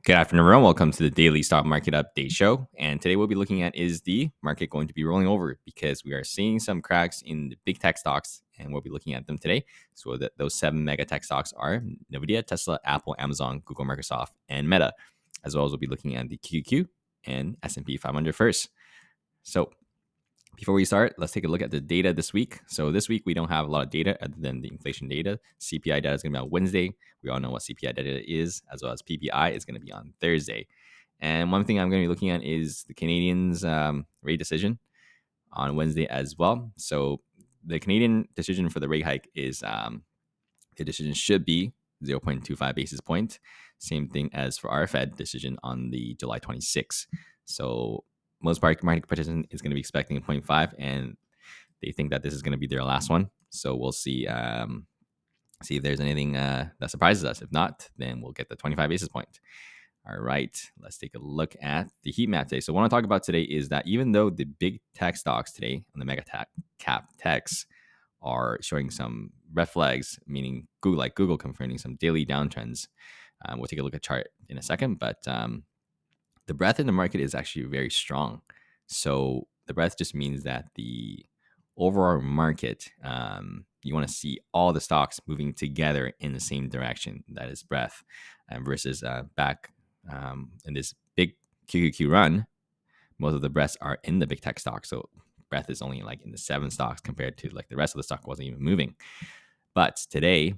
Good afternoon, everyone. Welcome to the daily stock market update show. And today we'll be looking at, is the market going to be rolling over? Because we are seeing some cracks in the big tech stocks, and we'll be looking at them today. So those 7 mega tech stocks are Nvidia, Tesla, Apple, Amazon, Google, Microsoft, and Meta, as well as we'll be looking at the QQQ and Sp500 first. So before we start, let's take a look at the data this week. So this week, we don't have a lot of data other than the inflation data. CPI data is going to be on Wednesday. We all know what CPI data is, as well as PPI is going to be on Thursday. And one thing I'm going to be looking at is the Canadians' rate decision on Wednesday as well. So the Canadian decision for the rate hike is the decision should be 0.25 basis point. Same thing as for our Fed decision on the July 26th. So most market participants is going to be expecting 0.5, and they think that this is going to be their last one. So we'll see if there's anything that surprises us. If not, then we'll get the 25 basis point. All right, let's take a look at the heat map today. So what I want to talk about today is that even though the big tech stocks today on the mega cap techs are showing some red flags, meaning Google confirming some daily downtrends. We'll take a look at chart in a second, but the breadth in the market is actually very strong. So the breadth just means that the overall market, you want to see all the stocks moving together in the same direction. That is breadth, versus back in this big QQQ run, most of the breadths are in the big tech stocks. So breadth is only like in the 7 stocks compared to like the rest of the stock wasn't even moving. But today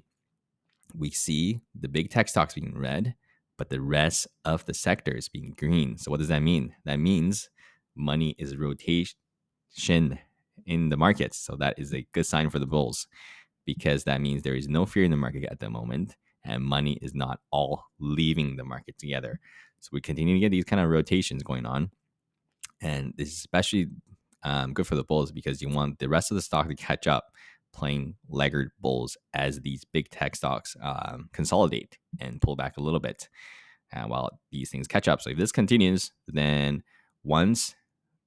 we see the big tech stocks being red, but the rest of the sectors being green. So what does that mean? That means money is rotation in the markets. So that is a good sign for the bulls, because that means there is no fear in the market at the moment, and money is not all leaving the market together. So we continue to get these kind of rotations going on. And this is especially good for the bulls, because you want the rest of the stock to catch up, playing laggard bulls as these big tech stocks consolidate and pull back a little bit while these things catch up. So if this continues, then once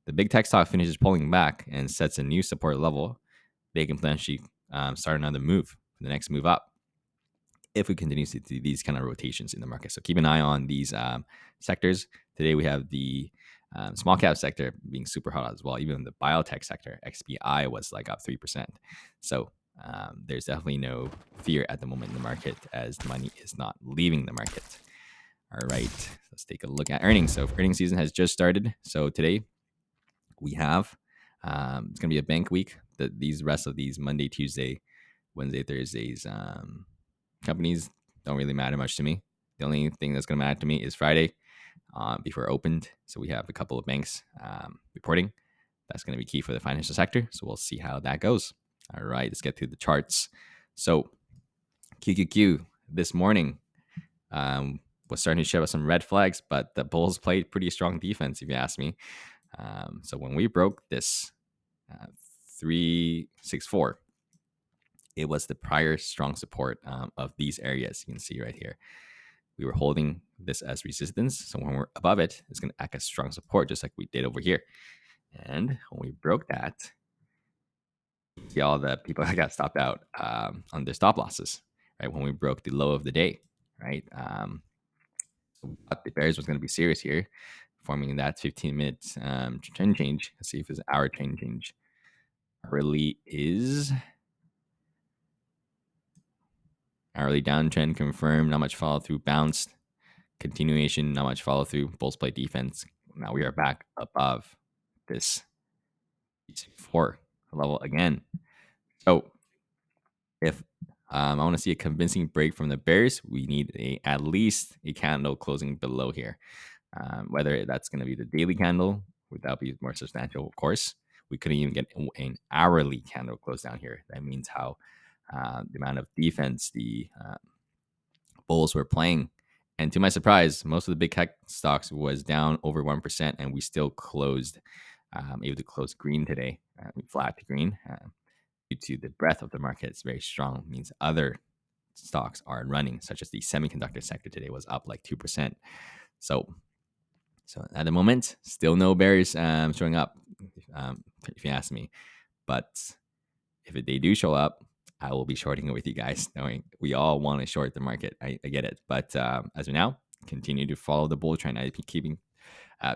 the big tech stock finishes pulling back and sets a new support level, they can potentially start another move, the next move up, if we continue to see these kind of rotations in the market. So keep an eye on these sectors. Today we have the small cap sector being super hot as well. Even the biotech sector, XPI, was like up 3%. So there's definitely no fear at the moment in the market, as money is not leaving the market. All right, let's take a look at earnings. So earnings season has just started. So today we have, it's going to be a bank week. These rest of these Monday, Tuesday, Wednesday, Thursdays, companies don't really matter much to me. The only thing that's going to matter to me is Friday before it opened. So we have a couple of banks reporting. That's going to be key for the financial sector. So we'll see how that goes. All right, let's get to the charts. So QQQ this morning was starting to show us some red flags, but the bulls played pretty strong defense, if you ask me. So when we broke this 364, it was the prior strong support of these areas. You can see right here. We were holding this as resistance. So when we're above it, it's going to act as strong support, just like we did over here. And when we broke that, see all the people that got stopped out on their stop losses, right? When we broke the low of the day, right? But the bears was going to be serious here, forming that 15-minute trend change. Let's see if it's our trend change. Hourly is hourly downtrend confirmed, not much follow through, bounced. Continuation, not much follow through. Bulls play defense. Now we are back above this 4 level again. So if I want to see a convincing break from the bears, we need at least a candle closing below here. Whether that's going to be the daily candle, that'll be more substantial, of course. We couldn't even get an hourly candle close down here. That means how the amount of defense the bulls were playing. And to my surprise, most of the big tech stocks was down over 1%, and we still closed, able to close green today, flat to green, due to the breadth of the market. It's very strong. It means other stocks are running, such as the semiconductor sector today was up like 2%. So at the moment, still no bears showing up, if you ask me. But if they do show up, I will be shorting it with you guys, knowing we all want to short the market. I get it. But as of now, continue to follow the bull trend. I keep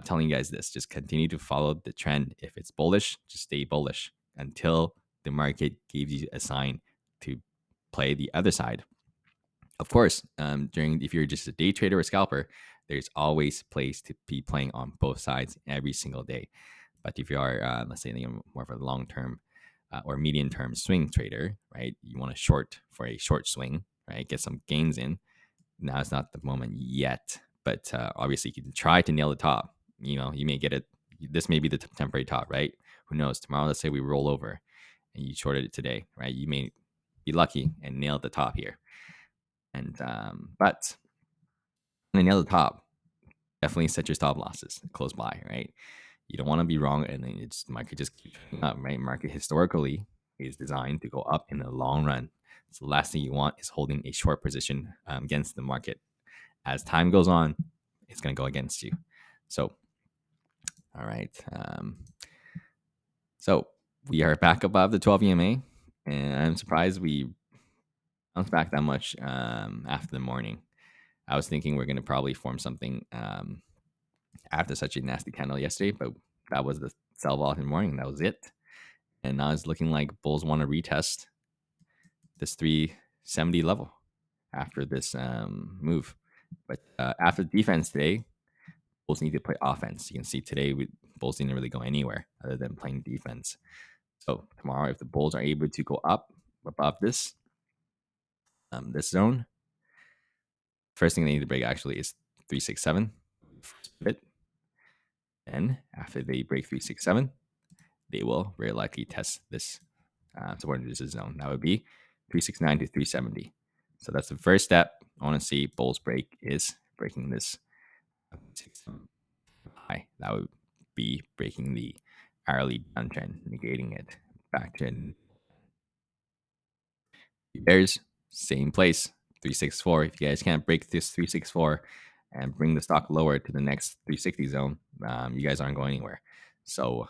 telling you guys this. Just continue to follow the trend. If it's bullish, just stay bullish until the market gives you a sign to play the other side. Of course, if you're just a day trader or scalper, there's always place to be playing on both sides every single day. But if you are, let's say, more of a long term or medium term swing trader, right? You want to short for a short swing, right? Get some gains in. Now it's not the moment yet, but obviously you can try to nail the top. You may get it. This may be the temporary top, right? Who knows? Tomorrow, let's say we roll over and you shorted it today, right? You may be lucky and nail the top here. And but when you nail the top, definitely set your stop losses close by, right? You don't want to be wrong, and then it's market just keep up, right? Market historically is designed to go up in the long run. So the last thing you want is holding a short position against the market. As time goes on, it's going to go against you. So, all right. So we are back above the 12 EMA, and I'm surprised we bounced back that much after the morning. I was thinking we're going to probably form something after such a nasty candle yesterday, but that was the sell vol in the morning. That was it. And now it's looking like bulls want to retest this 370 level after this move. But after defense today, bulls need to play offense. You can see today bulls didn't really go anywhere other than playing defense. So tomorrow, if the bulls are able to go up above this zone, first thing they need to break actually is 367. And after they break 367, they will very likely test this support and resistance zone. That would be 369 to 370. So that's the first step. I want to see bulls break is breaking this high. That would be breaking the hourly downtrend, negating it back to bears, same place, 364. If you guys can't break this 364 and bring the stock lower to the next 360 zone, you guys aren't going anywhere. So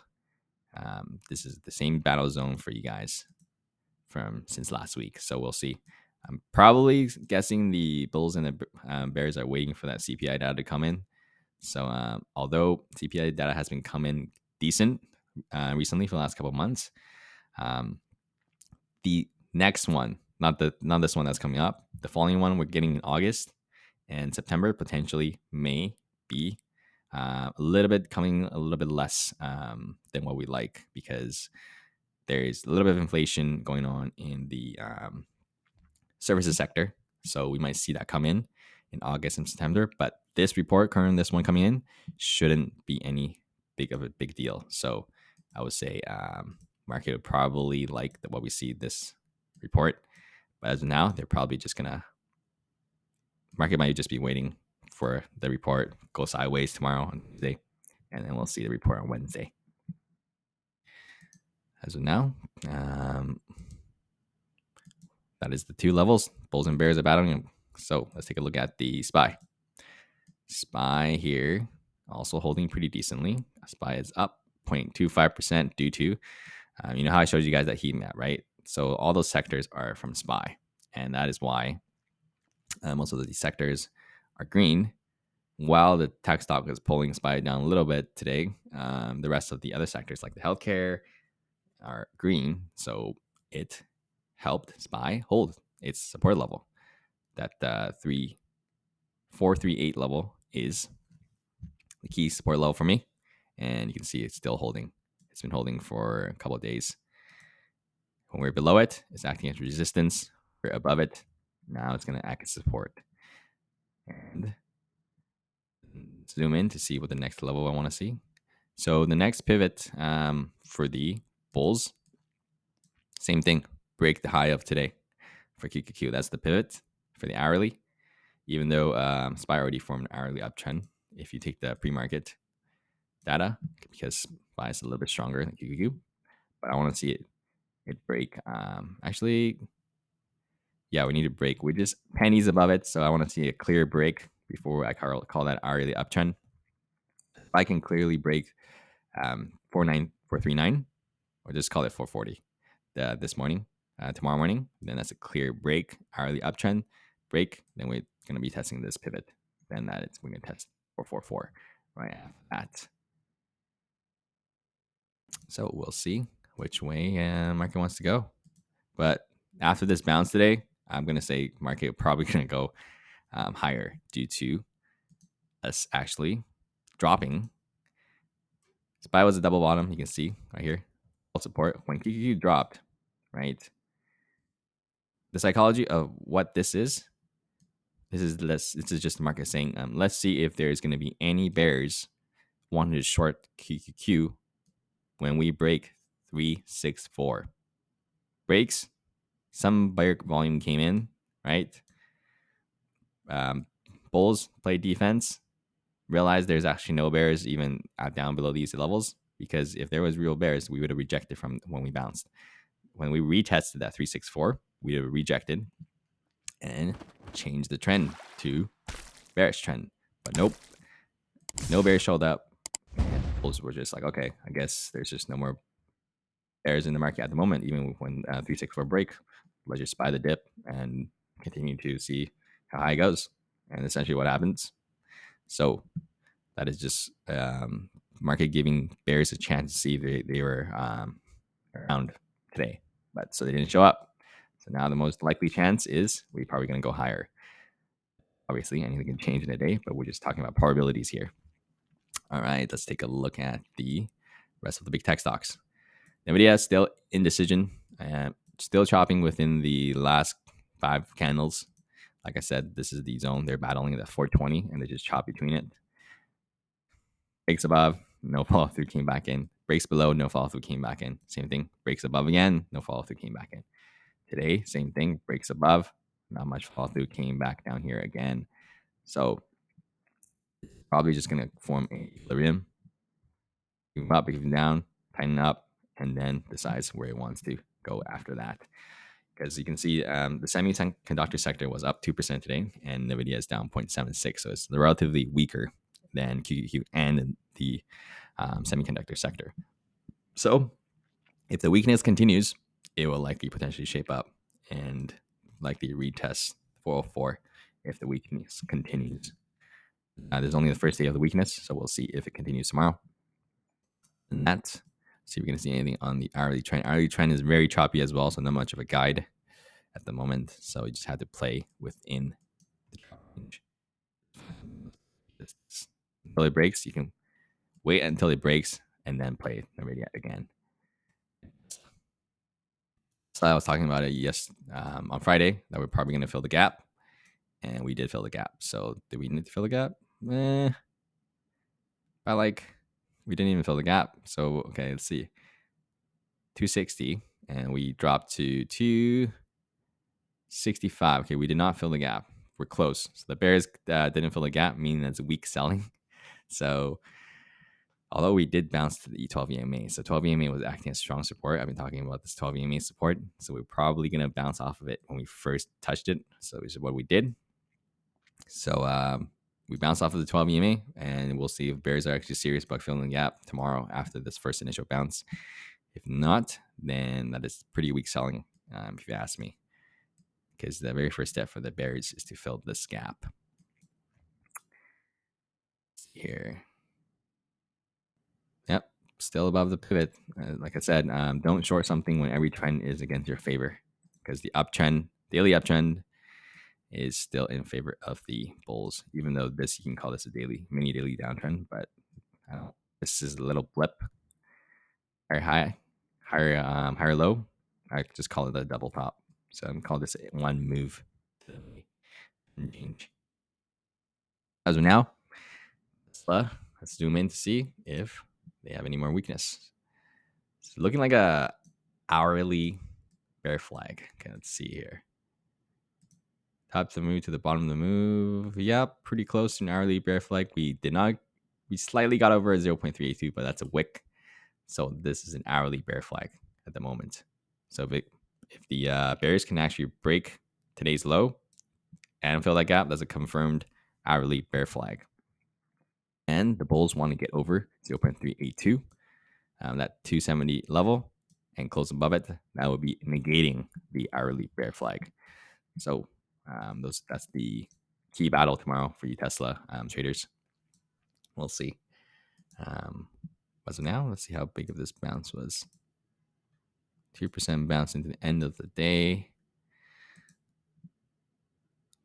this is the same battle zone for you guys from since last week. So we'll see. I'm probably guessing the bulls and the bears are waiting for that CPI data to come in. So although CPI data has been coming decent recently for the last couple of months, the next one, not this one that's coming up, the following one we're getting in August and September, potentially may be a little bit less than what we like, because there's a little bit of inflation going on in the services sector. So we might see that come in August and September. But this one coming in, shouldn't be any big deal. So I would say market would probably like what we see this report. But as of now, they're probably just market might just be waiting for the report, go sideways tomorrow on Tuesday, and then we'll see the report on Wednesday. As of now, that is the two levels. Bulls and bears are battling. So let's take a look at the SPY. SPY here also holding pretty decently. SPY is up 0.25% due to, you know how I showed you guys that heat map, right? So all those sectors are from SPY. And that is why most of these sectors are green. While the tech stock is pulling SPY down a little bit today, the rest of the other sectors like the healthcare are green. So it helped SPY hold its support level. That 3438 level is the key support level for me. And you can see it's still holding. It's been holding for a couple of days. When we're below it, it's acting as resistance. We're above it. Now it's going to act as support. And zoom in to see what the next level I want to see. So the next pivot for the bulls, same thing. Break the high of today for QQQ. That's the pivot for the hourly. Even though SPY already formed an hourly uptrend, if you take the pre-market data, because SPY is a little bit stronger than QQQ, but I want to see it break. Actually, yeah, we need to break. We're just pennies above it, so I want to see a clear break before I call that hourly uptrend. If I can clearly break 49439, or just call it 440 this morning, tomorrow morning, then that's a clear break, hourly uptrend break. Then we're going to be testing this pivot. then that we're going to test 444 right after that. So we'll see which way market wants to go. But after this bounce today, I'm going to say market probably going to go higher due to us actually dropping. SPY was a double bottom. You can see right here. Support when QQQ dropped, right? The psychology of what this is this is just the market saying, let's see if there's going to be any bears wanting to short QQQ when we break 364. Breaks, some buyer volume came in, right? Bulls played defense, realized there's actually no bears even down below these levels, because if there was real bears, we would have rejected from when we bounced. When we retested that 364, we would have rejected and changed the trend to bearish trend. But nope, no bears showed up. Bulls were just like, okay, I guess there's just no more bears in the market at the moment. Even when 364 break, let's just buy the dip and continue to see how high it goes. And essentially what happens. So that is just market giving bears a chance to see they were around today, but so they didn't show up. So now the most likely chance is we're probably going to go higher. Obviously, anything can change in a day, but we're just talking about probabilities here. All right, let's take a look at the rest of the big tech stocks. Nvidia is still indecision, still chopping within the last 5 candles. Like I said, this is the zone they're battling at 420, and they just chop between it. Breaks above, no follow through, came back in. Breaks below, no follow through, came back in. Same thing. Breaks above again, no follow through, came back in. Today, same thing. Breaks above, not much follow through, came back down here again. So probably just gonna form a equilibrium. Even up, even down, tighten up, and then decides where it wants to go after that. Because you can see the semiconductor sector was up 2% today, and Nvidia is down 0.76. So it's relatively weaker than QQQ and the semiconductor sector. So if the weakness continues, it will likely potentially shape up and likely retest 404 if the weakness continues. There's only the first day of the weakness, so we'll see if it continues tomorrow. And that's see if we can see anything on the hourly trend. Hourly trend is very choppy as well, so not much of a guide at the moment. So we just have to play within the range. Until it breaks, you can wait until it breaks and then play Nvidia again. So I was talking about it on Friday that we're probably going to fill the gap, and we did fill the gap. So did we need to fill the gap? We didn't even fill the gap. So okay, let's see. 260, and we dropped to 265. Okay, we did not fill the gap. We're close. So the bears didn't fill the gap, meaning that's weak selling. So although we did bounce to the 12 EMA, so 12 EMA was acting as strong support. I've been talking about this 12 EMA support, so we're probably gonna bounce off of it when we first touched it. So this is what we did. So we bounced off of the 12 EMA, and we'll see if bears are actually serious about filling the gap tomorrow after this first initial bounce. If not, then that is pretty weak selling, if you ask me, because the very first step for the bears is to fill this gap. Let's see here. Yep, still above the pivot. Like I said, don't short something when every trend is against your favor, because the uptrend, daily uptrend, is still in favor of the bulls. Even though this, you can call this a mini daily downtrend, but I don't. This is a little blip, higher low. I just call it a double top. So I'm calling this one move change. As of now, let's zoom in to see if they have any more weakness. It's looking like a hourly bear flag. Okay, let's see here. Top of the move to the bottom of the move. Yeah, pretty close to an hourly bear flag. We slightly got over a 0.382, but that's a wick. So this is an hourly bear flag at the moment. So if the bears can actually break today's low and fill that gap, that's a confirmed hourly bear flag. And the bulls want to get over 0.382, that 270 level, and close above it. That would be negating the hourly bear flag. So that's the key battle tomorrow for you Tesla traders. We'll see. As of now, let's see how big of this bounce was. 2% bounce into the end of the day.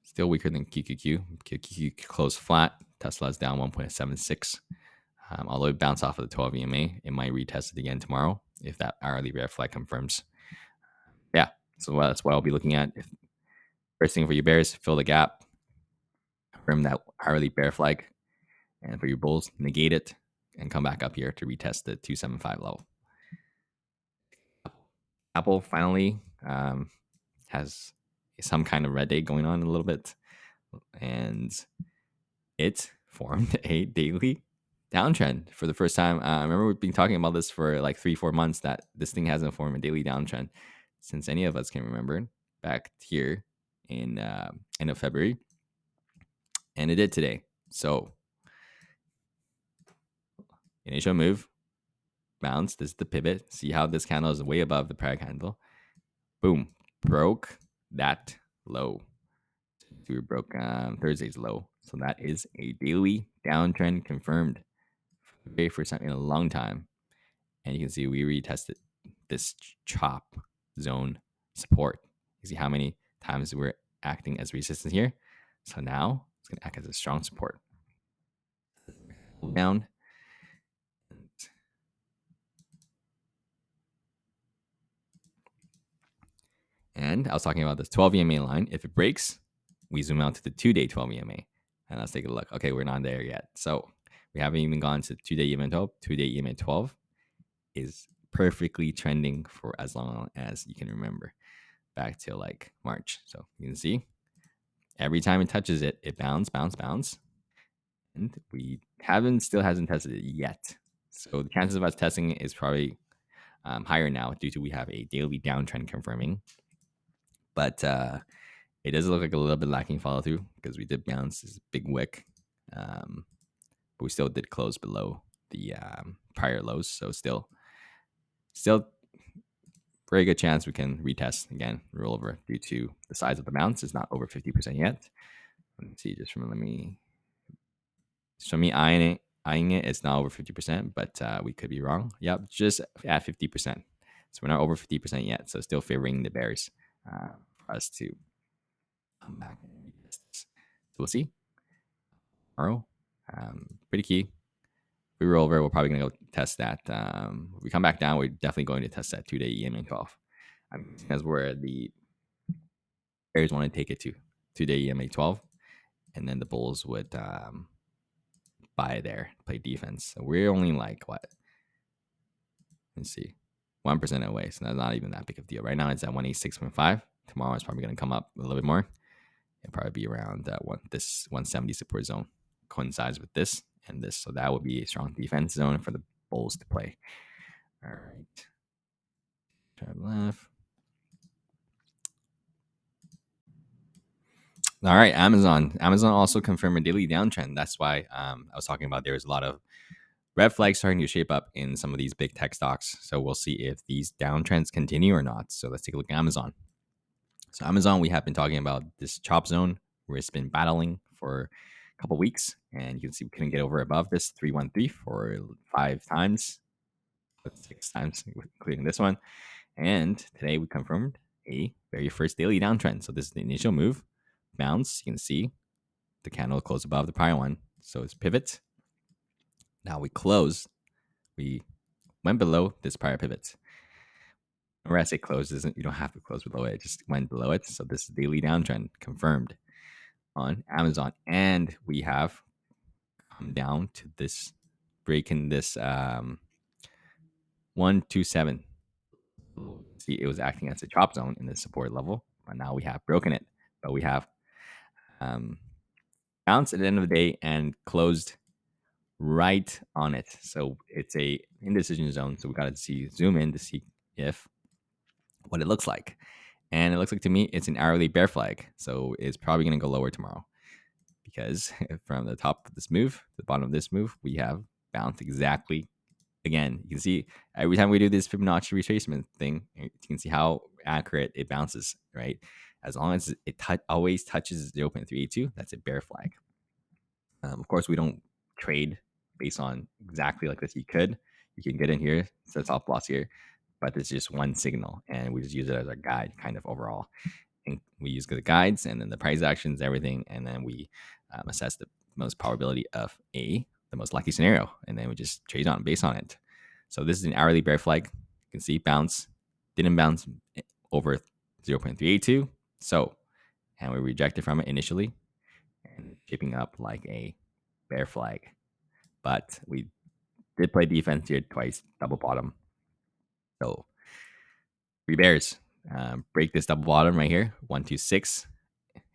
Still weaker than QQQ. QQQ closed flat. Tesla's down 1.76. Although it bounced off of the 12 EMA, it might retest it again tomorrow if that hourly red flag confirms. Yeah, so that's what I'll be looking at. First thing for you bears, fill the gap, confirm that hourly bear flag, and for your bulls, negate it and come back up here to retest the 275 level. Apple finally has some kind of red day going on a little bit, and it formed a daily downtrend for the first time. I remember we've been talking about this for like 3-4 months, that this thing hasn't formed a daily downtrend since any of us can remember, back here in end of February, and it did today. So initial move, bounce. This is the pivot. See how this candle is way above the prior candle. Boom, broke that low. So we broke Thursday's low. So that is a daily downtrend confirmed for the very first time in a long time. And you can see we retested this chop zone support. You see how many times we're acting as resistance here. So now it's going to act as a strong support. Down. And I was talking about this 12 EMA line. If it breaks, we zoom out to the 2-day 12 EMA. And let's take a look. Okay, we're not there yet. So we haven't even gone to 2-day EMA 12. 2-day EMA 12 is perfectly trending for as long as you can remember, back till like March. So you can see every time it touches it, it bounce. And we still hasn't tested it yet. So the chances of us testing it is probably higher now due to we have a daily downtrend confirming. But it does look like a little bit lacking follow through because we did bounce this big wick, but we still did close below the prior lows. So still very good chance we can retest again, roll over due to the size of the bounce is not over 50% yet. Let's see, just from me eyeing it, it's not over 50%, but we could be wrong. Yep, just at 50%. So we're not over 50% yet. So still favoring the bears for us to come back. So we'll see tomorrow. Pretty key. If we roll over, we're probably going to go test that. If we come back down, we're definitely going to test that 2-day EMA 12. That's where the bears want to take it to 2-day EMA 12, and then the bulls would buy there, play defense. So we're only like what? Let's see, 1% away. So that's not even that big of a deal. Right now it's at 186.5. Tomorrow it's probably going to come up a little bit more. It'll probably be around this 170 support zone coincides with this and this. So that would be a strong defense zone for the bulls to play. All right. Drive left. All right, Amazon. Amazon also confirmed a daily downtrend. That's why I was talking about there's a lot of red flags starting to shape up in some of these big tech stocks. So we'll see if these downtrends continue or not. So let's take a look at Amazon. So Amazon, we have been talking about this chop zone where it's been battling for a couple weeks, and you can see we couldn't get over above this 313 for 5 times, 6 times, including this one. And today we confirmed a very first daily downtrend. So this is the initial move, bounce. You can see the candle closed above the prior one. So it's pivot. Now we close. We went below this prior pivot. Whenever I say close, you don't have to close below it. It just went below it. So this is daily downtrend confirmed on Amazon. And we have come down to this, breaking this 127. See, it was acting as a chop zone in the support level, but now we have broken it. But we have bounced at the end of the day and closed right on it. So it's a indecision zone. So we got to zoom in to see what it looks like. And it looks like to me it's an hourly bear flag. So it's probably going to go lower tomorrow because from the top of this move to the bottom of this move, we have bounced exactly. Again, you can see every time we do this Fibonacci retracement thing, you can see how accurate it bounces, right? As long as it always touches 0.382, that's a bear flag. Of course, we don't trade based on exactly like this. You can get in here, set top loss here, but it's just one signal, and we just use it as our guide, kind of overall. And we use the guides and then the price actions, everything, and then we assess the most probability of the most likely scenario, and then we just trade on based on it. So this is an hourly bear flag. You can see bounce, didn't bounce over 0.382. So, and we rejected from it initially, and shaping up like a bear flag. But we did play defense here twice, double bottom. So three bears. Break this double bottom right here, 126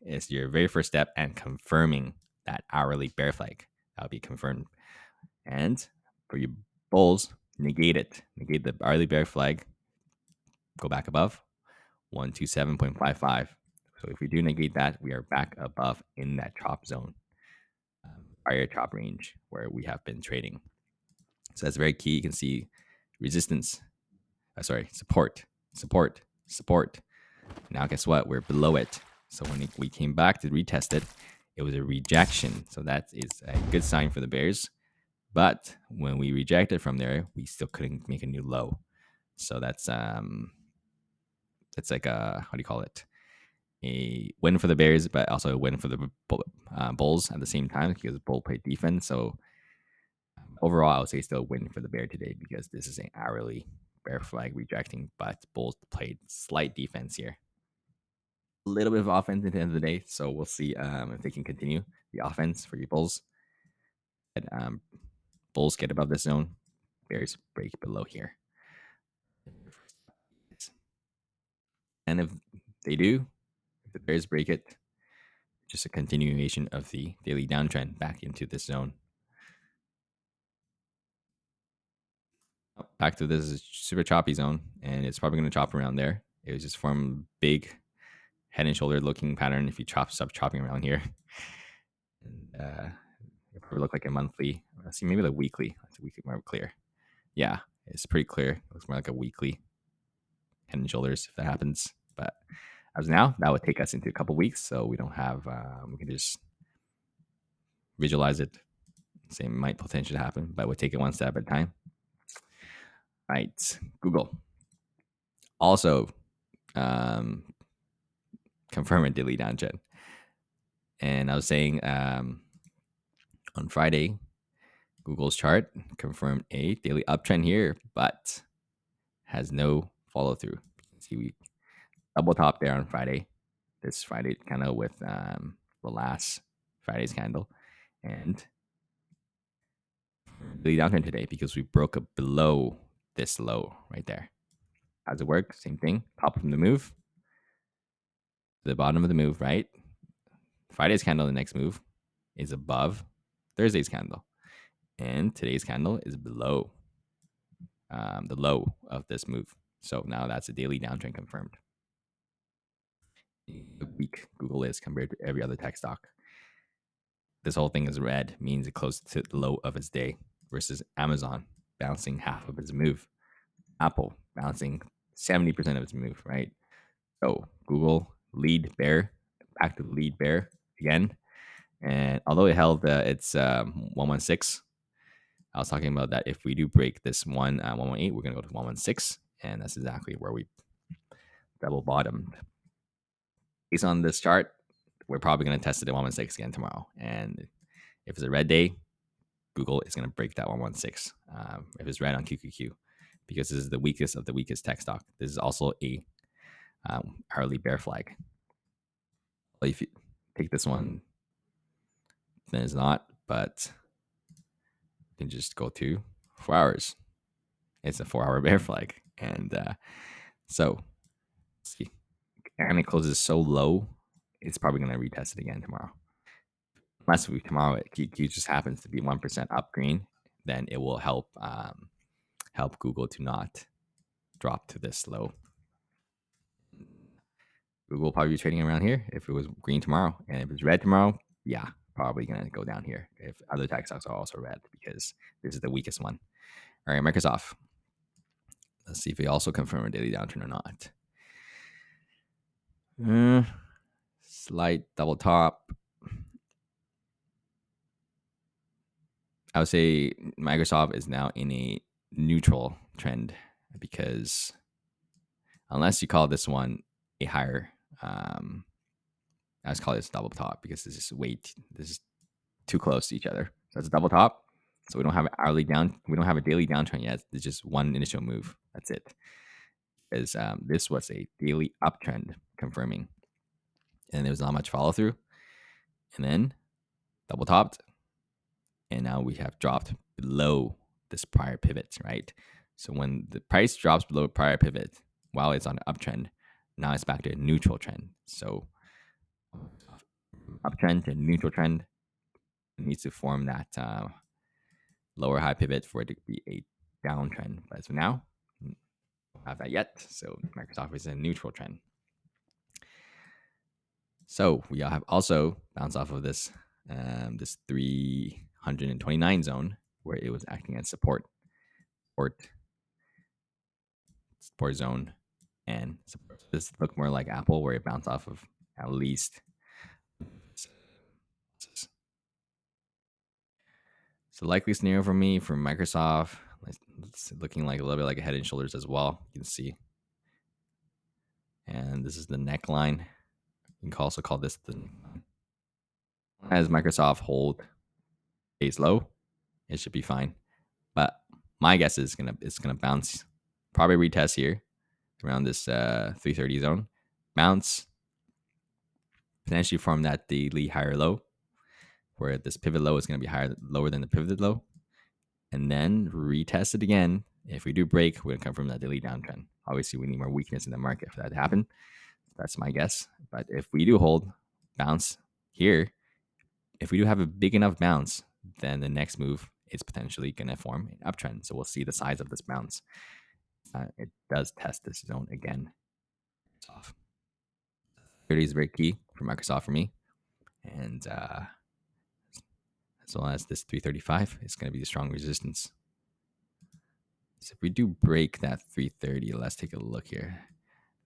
is your very first step, and confirming that hourly bear flag. That'll be confirmed. And for your bulls, negate it. Negate the hourly bear flag. Go back above 127.55. So if we do negate that, we are back above in that chop zone, prior chop range where we have been trading. So that's very key. You can see resistance. Support, support, support. Now guess what? We're below it. So when we came back to retest it, it was a rejection. So that is a good sign for the bears. But when we rejected from there, we still couldn't make a new low. So that's like a, how do you call it? A win for the bears, but also a win for the bulls at the same time because bull played defense. So overall, I would say still a win for the bear today because this is an hourly bear flag rejecting, but bulls played slight defense here. A little bit of offense at the end of the day, so we'll see if they can continue the offense for your bulls. And, bulls get above this zone, bears break below here. And if they do, if the bears break it, just a continuation of the daily downtrend back into this zone. Back to this super choppy zone, and it's probably going to chop around there. It was just form big head and shoulder looking pattern if you stop chopping around here. And it probably look like a monthly. Let's see, maybe the weekly. That's a weekly more clear. Yeah, it's pretty clear. It looks more like a weekly head and shoulders if that happens. But as of now, that would take us into a couple weeks, so we don't have. We can just visualize it. Say it might potentially happen, but we'll take it one step at a time. Right, Google also confirm a daily downtrend, and I was saying on Friday, Google's chart confirmed a daily uptrend here, but has no follow through. You can see we double top there on Friday, this Friday candle with the last Friday's candle, and daily downtrend today because we broke up below this low right there. How's it work? Same thing. Top of the move, the bottom of the move, right? Friday's candle, the next move, is above Thursday's candle, and today's candle is below the low of this move. So now that's a daily downtrend confirmed. Weak Google is compared to every other tech stock. This whole thing is red, means it closed to the low of its day, versus Amazon bouncing half of its move, Apple bouncing 70% of its move, right? So Google lead bear, back to the lead bear again. And although it held its 116, I was talking about that if we do break this 118, we're going to go to 116. And that's exactly where we double bottomed. Based on this chart, we're probably going to test it at 116 again tomorrow. And if it's a red day, Google is going to break that 116. If it's red on QQQ, because this is the weakest of the weakest tech stock. This is also a hourly bear flag. If you take this one, then it's not, but you can just go to 4 hours. It's a 4-hour bear flag. And so, see, and it closes so low, it's probably going to retest it again tomorrow. Unless tomorrow QQ just happens to be 1% up green, then it will help Google to not drop to this low. Google will probably be trading around here if it was green tomorrow, and if it's red tomorrow, yeah, probably gonna go down here. If other tech stocks are also red, because this is the weakest one. All right, Microsoft. Let's see if they also confirm a daily downtrend or not. Slight double top. I would say Microsoft is now in a neutral trend because unless you call this one a higher, I just call this double top because this is this is too close to each other. So it's a double top. So we don't have an hourly down. We don't have a daily downtrend yet. It's just one initial move. That's it. Because this was a daily uptrend confirming, and there was not much follow through, and then double topped, and now we have dropped below this prior pivot, right? So when the price drops below prior pivot while it's on an uptrend, now it's back to a neutral trend. So uptrend to neutral trend, it needs to form that lower high pivot for it to be a downtrend. But so now, not that yet. So Microsoft is in a neutral trend. So we have also bounced off of this 329 zone where it was acting as support zone, and support. This looked more like Apple where it bounced off of at least. So likely scenario for me for Microsoft, it's looking like a little bit like a Head and Shoulders as well. You can see, and this is the neckline. You can also call this the, as Microsoft hold stays low, it should be fine. But my guess is it's gonna bounce, probably retest here around this 330 zone, bounce, potentially form that daily higher low, where this pivot low is gonna be lower than the pivoted low, and then retest it again. If we do break, we're gonna come from that daily downtrend. Obviously, we need more weakness in the market for that to happen. That's my guess. But if we do hold, bounce here, if we do have a big enough bounce, then the next move is potentially going to form an uptrend. So we'll see the size of this bounce. It does test this zone again. Off. 30 is very key for Microsoft for me. And as well as this 335 is going to be the strong resistance. So if we do break that 330, let's take a look here.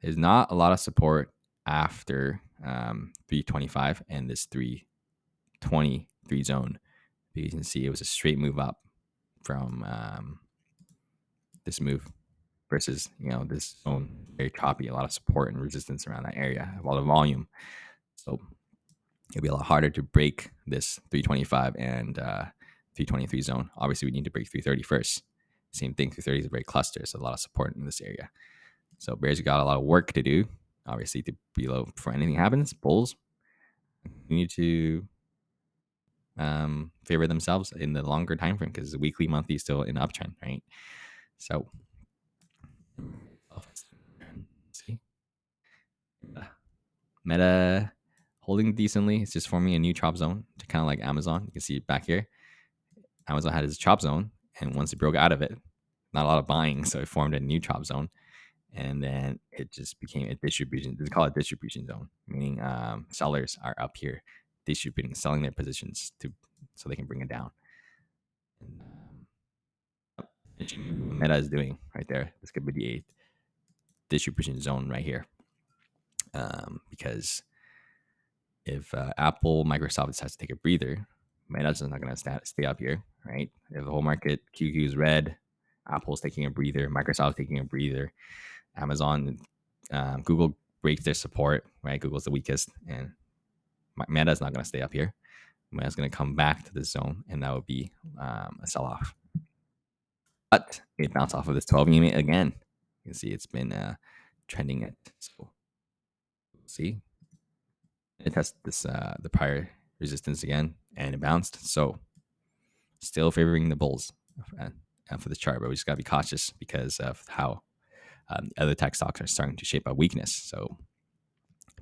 There's not a lot of support after 325 and this 323 zone. You can see it was a straight move up from this move versus this zone, very choppy, a lot of support and resistance around that area, a lot of volume. So it'll be a lot harder to break this 325 and 323 zone. Obviously, we need to break 330 first. Same thing, 330 is a very cluster, so a lot of support in this area. So bears got a lot of work to do, obviously, to be low before anything happens. Bulls need to favor themselves in the longer time frame because the weekly, monthly is still in uptrend, right? So see, Meta holding decently. It's just forming a new chop zone to kind of like Amazon. You can see it back here. Amazon had its chop zone, and once it broke out of it, not a lot of buying, so it formed a new chop zone, and then it just became a distribution. They call it distribution zone, meaning sellers are up here distributing, selling their positions so they can bring it down. Meta is doing right there. This could be a distribution zone right here, because if Apple, Microsoft decides to take a breather, Meta's not going to stay up here, right? If the whole market QQ is red, Apple's taking a breather, Microsoft's taking a breather, Amazon, Google breaks their support, right? Google's the weakest, and Meta's not going to stay up here. Meta's going to come back to this zone, and that would be a sell-off. But it bounced off of this 12 EMA again. You can see it's been trending it. So see, it tested this the prior resistance again, and it bounced. So still favoring the bulls for the chart, but we just gotta be cautious because of how other tech stocks are starting to shape a weakness. So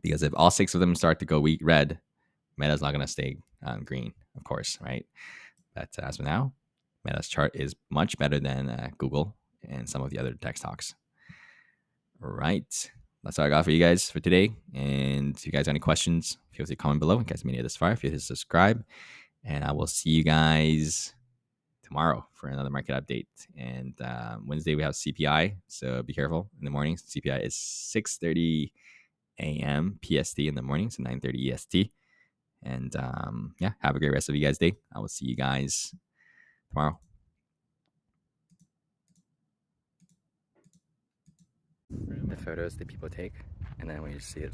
because if all 6 of them start to go weak red, Meta's not gonna stay green, of course, right? But as of now, Meta's chart is much better than Google and some of the other tech stocks. All right. That's all I got for you guys for today. And if you guys have any questions, feel free to comment below. If you guys made it this far, feel free to subscribe. And I will see you guys tomorrow for another market update. And Wednesday we have CPI, so be careful in the morning. CPI is 6:30 a.m. PST in the morning, so 9:30 EST. And yeah, have a great rest of you guys' day. I will see you guys tomorrow. The photos that people take, and then when you see it